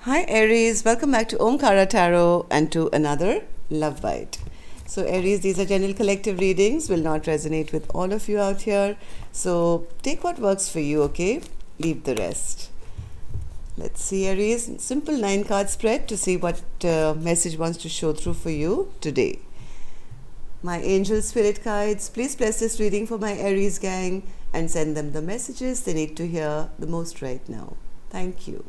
Hi Aries, welcome back to Omkara Tarot and to another Love Bite. So Aries, these are general collective readings, will not resonate with all of you out here. So take what works for you, okay? Leave the rest. Let's see Aries, simple 9-card spread to see what message wants to show through for you today. My angel spirit guides, please bless this reading for my Aries gang and send them the messages they need to hear the most right now. Thank you.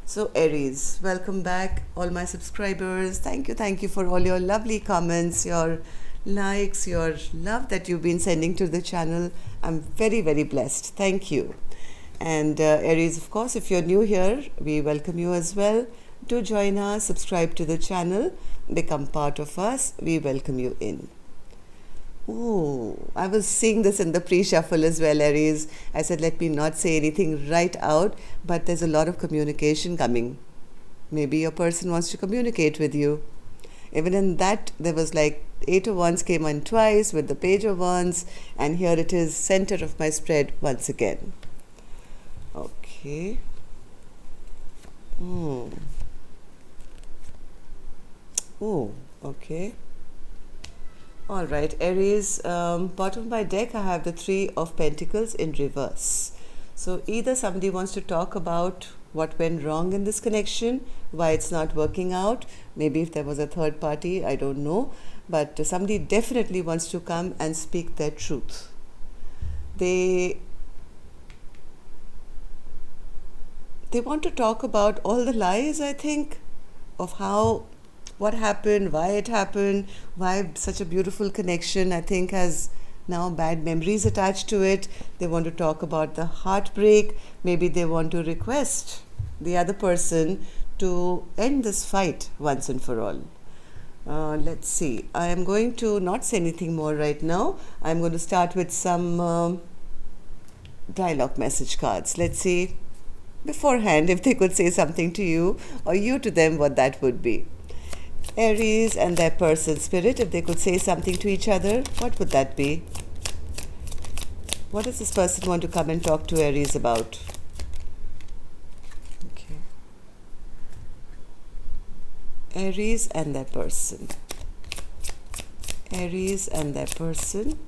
So Aries, welcome back, all my subscribers. Thank you for all your lovely comments, your likes, your love that you've been sending to the channel. I'm very, very blessed. Thank you. And Aries, of course, if you're new here, we welcome you as well. Do join us, subscribe to the channel, become part of us. We welcome you in. Oh, I was seeing this in the pre-shuffle as well, Aries. I said, let me not say anything right out, but there's a lot of communication coming. Maybe your person wants to communicate with you. Even in that, there was like 8 of Wands came on twice with the Page of Wands, and here it is, center of my spread once again. Okay. Oh, okay. All right, Aries, bottom of my deck, I have the 3 of Pentacles in reverse. So either somebody wants to talk about what went wrong in this connection, why it's not working out. Maybe if there was a third party, I don't know. But somebody definitely wants to come and speak their truth. They want to talk about all the lies, I think, of what happened, why it happened, why such a beautiful connection, I think, has now bad memories attached to it. They want to talk about the heartbreak. Maybe they want to request the other person to end this fight once and for all. Let's see. I am going to not say anything more right now. I'm going to start with some dialogue message cards. Let's see beforehand if they could say something to you or you to them, what that would be. Aries and their person spirit, if they could say something to each other, what would that be? What does this person want to come and talk to Aries about? Okay. Aries and their person. Aries and their person.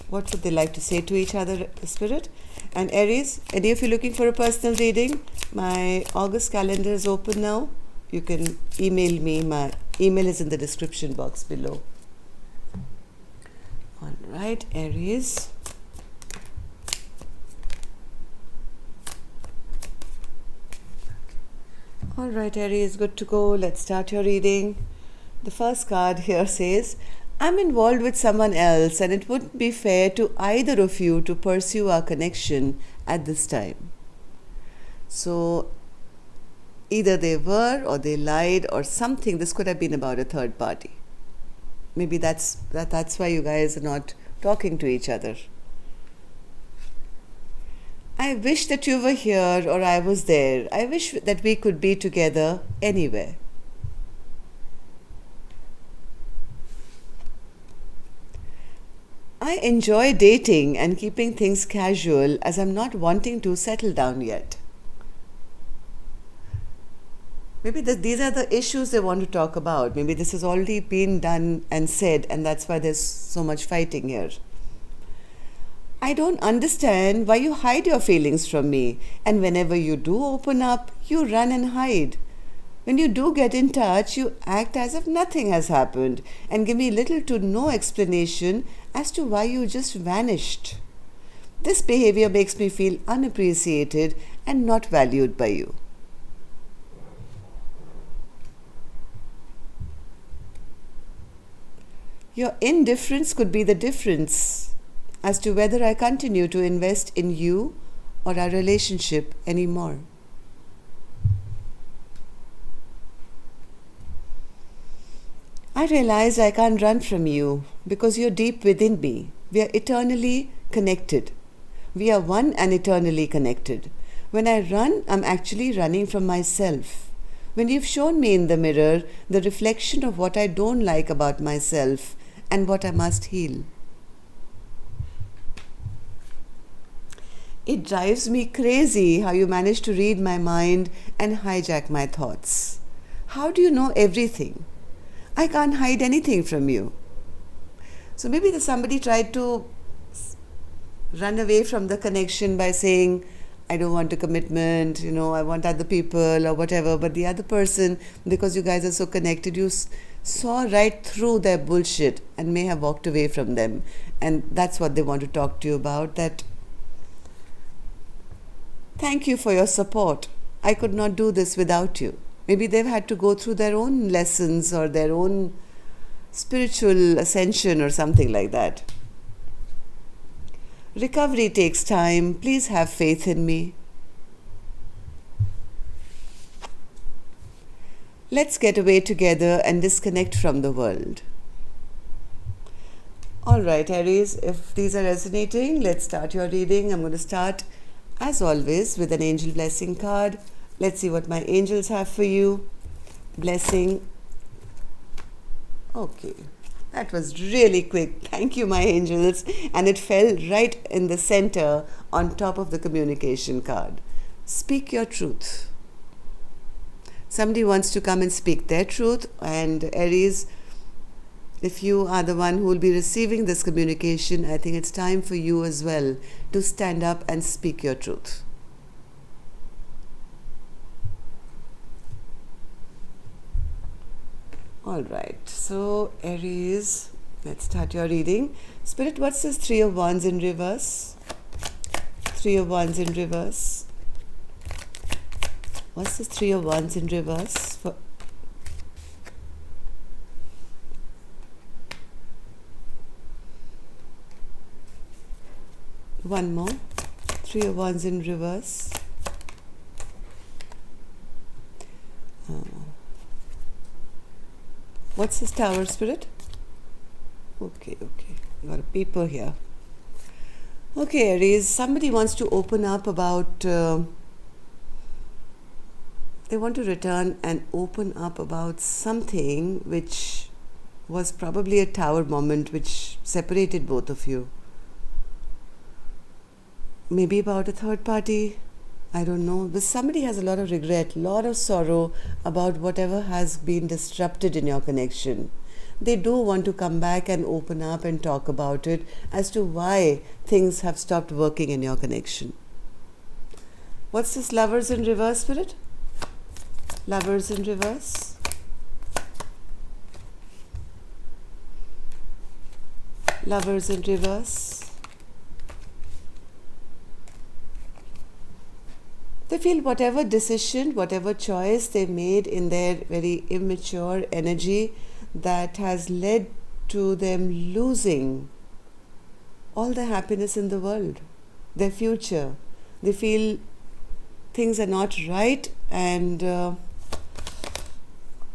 What would they like to say to each other, spirit? And Aries, any of you looking for a personal reading? My August calendar is open now. You can email me. My email is in the description box below. All right, Aries. All right, Aries, good to go. Let's start your reading. The first card here says, I'm involved with someone else and it wouldn't be fair to either of you to pursue our connection at this time. So either they were or they lied or something. This could have been about a third party. Maybe that's why you guys are not talking to each other. I wish that you were here or I was there. I wish that we could be together anywhere. I enjoy dating and keeping things casual as I'm not wanting to settle down yet. Maybe these are the issues they want to talk about. Maybe this has already been done and said, and that's why there's so much fighting here. I don't understand why you hide your feelings from me, and whenever you do open up, you run and hide. When you do get in touch, you act as if nothing has happened and give me little to no explanation as to why you just vanished. This behavior makes me feel unappreciated and not valued by you. Your indifference could be the difference as to whether I continue to invest in you or our relationship anymore. I realize I can't run from you because you're deep within me. We are eternally connected. We are one and eternally connected. When I run, I'm actually running from myself. When you've shown me in the mirror the reflection of what I don't like about myself and what I must heal. It drives me crazy how you manage to read my mind and hijack my thoughts. How do you know everything? I can't hide anything from you. So maybe somebody tried to run away from the connection by saying, I don't want a commitment, I want other people or whatever. But the other person, because you guys are so connected, you saw right through their bullshit and may have walked away from them. And that's what they want to talk to you about, that thank you for your support. I could not do this without you. Maybe they've had to go through their own lessons or their own spiritual ascension or something like that. Recovery takes time. Please have faith in me. Let's get away together and disconnect from the world. All right, Aries, if these are resonating, let's start your reading. I'm going to start, as always, with an angel blessing card. Let's see what my angels have for you. Blessing. Okay. That was really quick. Thank you, my angels. And it fell right in the center on top of the communication card. Speak your truth. Somebody wants to come and speak their truth. And Aries, if you are the one who will be receiving this communication, I think it's time for you as well to stand up and speak your truth. All right, so Aries, let's start your reading. Spirit, what's this Three of Wands in reverse? Three of Wands in reverse. What's this Three of Wands in reverse? One more. Three of Wands in reverse. What's this Tower, Spirit? Okay. You got a paper here. Okay, Aries, somebody wants to open up about... they want to return and open up about something which was probably a Tower moment which separated both of you. Maybe about a third party. I don't know, but somebody has a lot of regret, lot of sorrow about whatever has been disrupted in your connection. They do want to come back and open up and talk about it as to why things have stopped working in your connection. What's this Lovers in reverse, Spirit? Lovers in reverse. Lovers in reverse. They feel whatever decision, whatever choice they made in their very immature energy, that has led to them losing all the happiness in the world, their future. They feel things are not right, and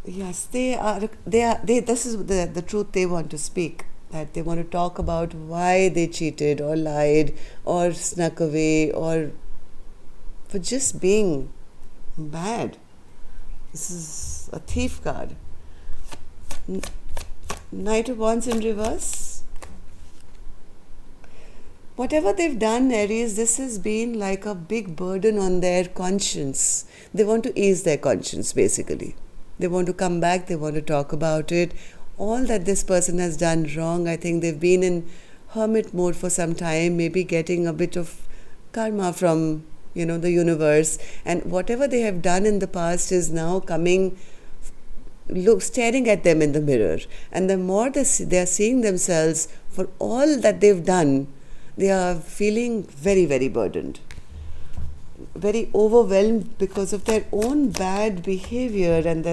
yes, this is the truth they want to speak. That they want to talk about why they cheated or lied or snuck away or for just being bad. This is a thief card. Knight of Wands in reverse. Whatever they've done, Aries, this has been like a big burden on their conscience. They want to ease their conscience, basically. They want to come back, they want to talk about it. All that this person has done wrong, I think they've been in hermit mode for some time, maybe getting a bit of karma from the universe, and whatever they have done in the past is now coming, staring at them in the mirror, and the more they are seeing themselves for all that they've done, they are feeling very, very burdened, very overwhelmed because of their own bad behavior, and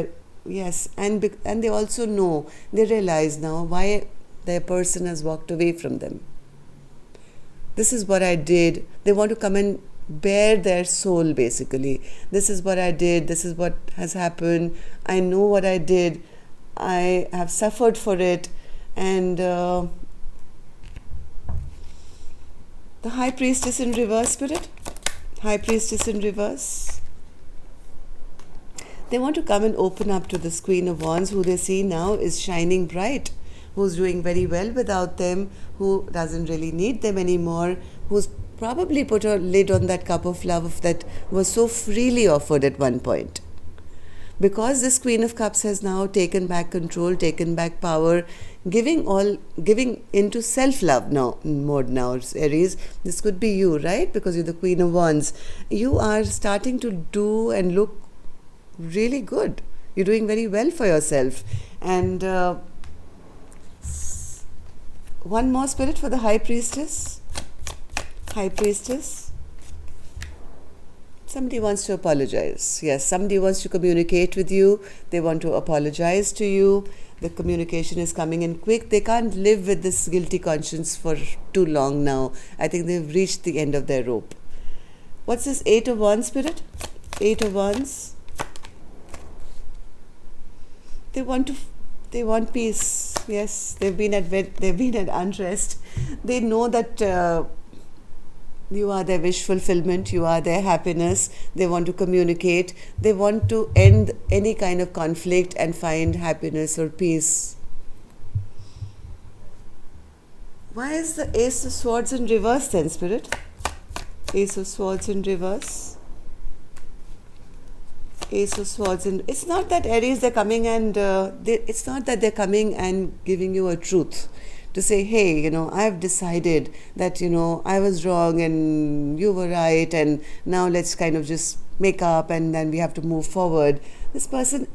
and they also know, they realize now why their person has walked away from them. This is what I did. They want to come and bare their soul, basically. This is what I did, this is what has happened, I know what I did, I have suffered for it. And the High Priestess in reverse, Spirit. High Priestess in reverse. They want to come and open up to this Queen of Wands, who they see now is shining bright, who's doing very well without them, who doesn't really need them anymore, who's probably put a lid on that cup of love that was so freely offered at one point. Because this Queen of Cups has now taken back control, taken back power, giving into self-love now mode now, Aries. This could be you, right? Because you're the Queen of Wands. You are starting to do and look really good. You're doing very well for yourself. And one more, Spirit, for the High Priestess. High Priestess. Somebody wants to apologize. Yes, somebody wants to communicate with you. They want to apologize to you. The communication is coming in quick. They can't live with this guilty conscience for too long now. I think they've reached the end of their rope. What's this 8 of Wands, Spirit? 8 of Wands. They want peace. Yes, they've been at unrest. They know that you are their wish fulfillment, you are their happiness. They want to communicate. They want to end any kind of conflict and find happiness or peace. Why is the Ace of Swords in reverse then, Spirit? Ace of Swords in reverse. Ace of Swords in... It's not that, Aries, they're coming and... it's not that they're coming and giving you a truth. To say, hey, I've decided that, I was wrong and you were right, and now let's kind of just make up and then we have to move forward. This person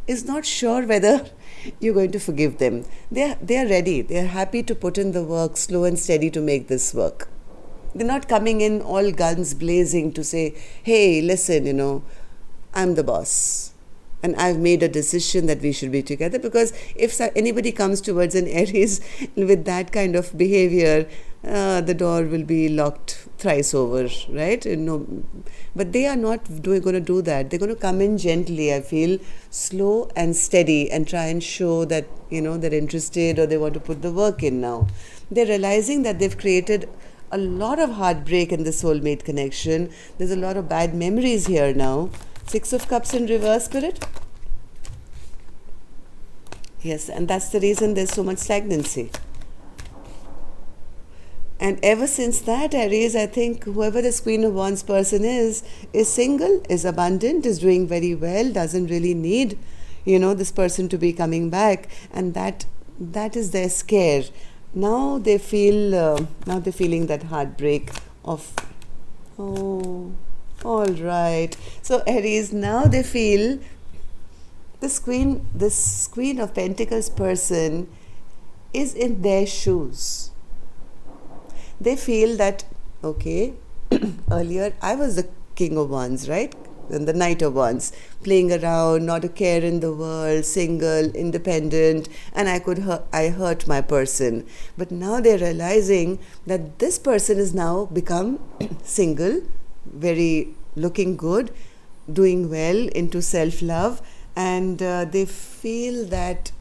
is not sure whether you're going to forgive them. They are ready. They're happy to put in the work, slow and steady, to make this work. They're not coming in all guns blazing to say, hey, listen, I'm the boss. And I've made a decision that we should be together. Because if anybody comes towards an Aries with that kind of behavior, the door will be locked thrice over, right? But they are not going to do that. They're going to come in gently, I feel, slow and steady, and try and show that, they're interested or they want to put the work in now. They're realizing that they've created a lot of heartbreak in the soulmate connection. There's a lot of bad memories here now. 6 of Cups in reverse, Spirit. Yes, and that's the reason there's so much stagnancy. And ever since that, Aries, I think whoever this Queen of Wands person is single, is abundant, is doing very well, doesn't really need, this person to be coming back. And that is their scare. Now they feel, now they're feeling that heartbreak of, oh, all right. So Aries, now they feel this Queen of Pentacles person is in their shoes. They feel that, okay, earlier I was the King of Wands, right? And the Knight of Wands, playing around, not a care in the world, single, independent, and I hurt my person. But now they're realizing that this person is now become single, very looking good, doing well, into self-love, and they feel that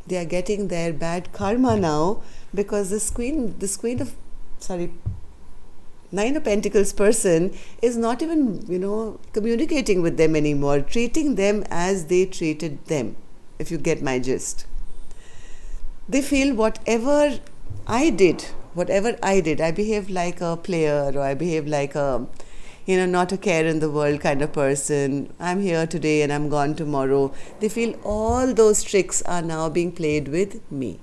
they are getting their bad karma now, because this Nine of Pentacles person is not even, communicating with them anymore, treating them as they treated them, if you get my gist. They feel whatever I did, I behaved like a player, or I behaved like a, not a care in the world kind of person. I'm here today and I'm gone tomorrow. They feel all those tricks are now being played with me.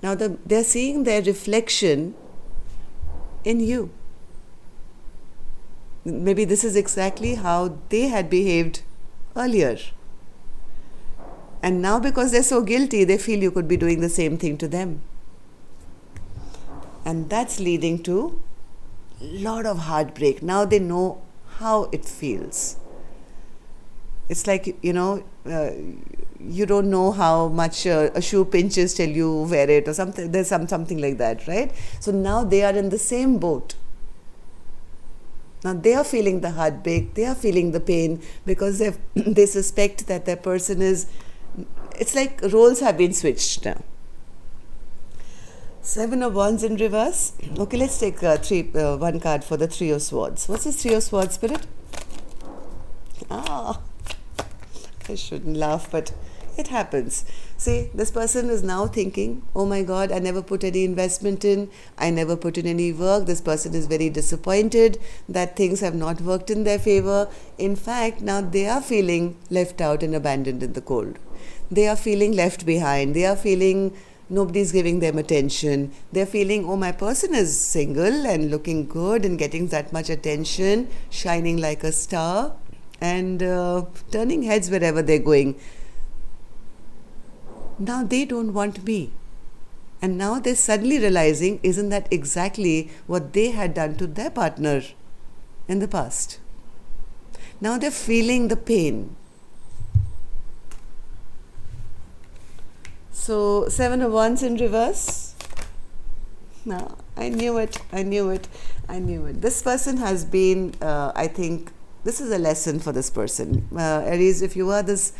Now they're seeing their reflection in you. Maybe this is exactly how they had behaved earlier. And now because they're so guilty, they feel you could be doing the same thing to them. And that's leading to a lot of heartbreak. Now they know how it feels. It's like, you don't know how much a shoe pinches till you wear it, or something. There's something like that, right? So now they are in the same boat. Now they are feeling the heartbreak, they are feeling the pain, because they suspect that their person is, it's like roles have been switched now. 7 of Wands in reverse. Okay, let's take one card for the 3 of Swords. What's this 3 of Swords, Spirit? I shouldn't laugh, but It happens. See, this person is now thinking, oh my God, I never put any investment in, I never put in any work. This person is very disappointed that things have not worked in their favor. In fact, now they are feeling left out and abandoned in the cold. They are feeling left behind. They are feeling nobody's giving them attention. They're feeling, oh, my person is single and looking good and getting that much attention, shining like a star, and turning heads wherever they're going. Now they don't want me. And now they're suddenly realizing, isn't that exactly what they had done to their partner in the past? Now they're feeling the pain. So, 7 of Wands in reverse. No, I knew it. This person has been, I think, this is a lesson for this person. Aries, if you are this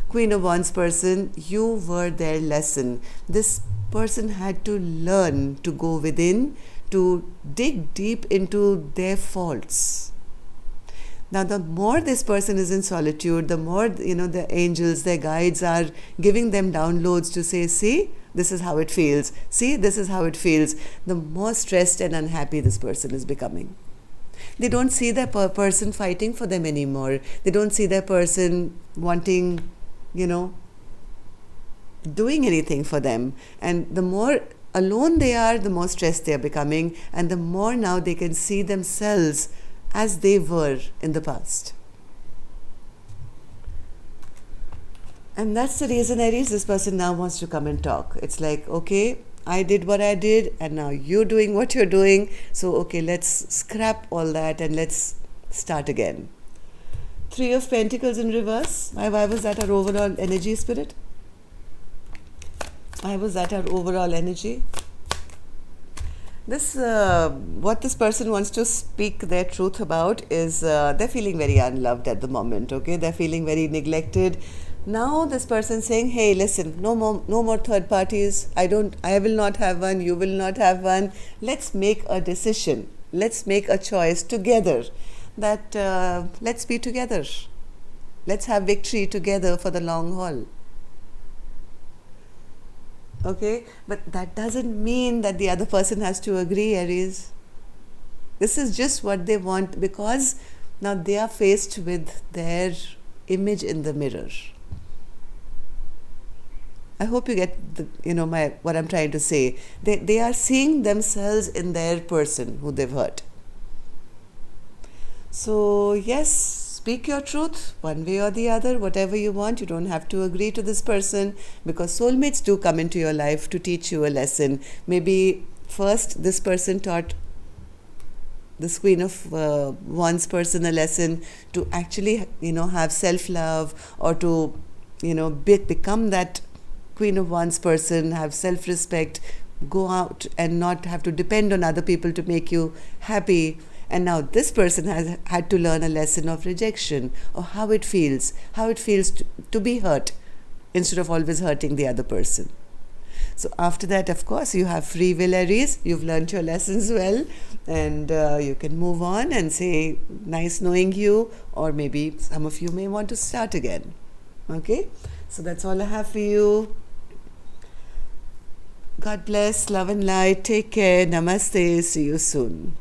Queen of Wands person, you were their lesson. This person had to learn to go within, to dig deep into their faults. Now, the more this person is in solitude, the more, the angels, their guides are giving them downloads to say, see, this is how it feels. See, this is how it feels. The more stressed and unhappy this person is becoming. They don't see their person fighting for them anymore. They don't see their person wanting, doing anything for them. And the more alone they are, the more stressed they are becoming. And the more now they can see themselves as they were in the past. And that's the reason, Aries, this person now wants to come and talk. It's like, okay, I did what I did and now you're doing what you're doing. So, okay, let's scrap all that and let's start again. 3 of Pentacles in reverse. Why was that our overall energy, Spirit? Why was that our overall energy? This, what this person wants to speak their truth about is they're feeling very unloved at the moment, okay? They're feeling very neglected. Now this person saying, hey, listen, no more third parties. I will not have one, you will not have one. Let's make a decision. Let's make a choice together that let's be together. Let's have victory together for the long haul. Okay, but that doesn't mean that the other person has to agree, Aries. This is just what they want because now they are faced with their image in the mirror. I hope you get what I'm trying to say. They are seeing themselves in their person who they've hurt. So yes, speak your truth one way or the other, whatever you want. You don't have to agree to this person because soulmates do come into your life to teach you a lesson. Maybe first this person taught this Queen of Wands person a lesson to actually, have self-love or to, become that Queen of Wands person, have self-respect, go out and not have to depend on other people to make you happy. And now this person has had to learn a lesson of rejection or how it feels to be hurt instead of always hurting the other person. So after that, of course, you have free will, Aries. You've learned your lessons well and you can move on and say, nice knowing you, or maybe some of you may want to start again. Okay, so that's all I have for you. God bless, love and light. Take care. Namaste. See you soon.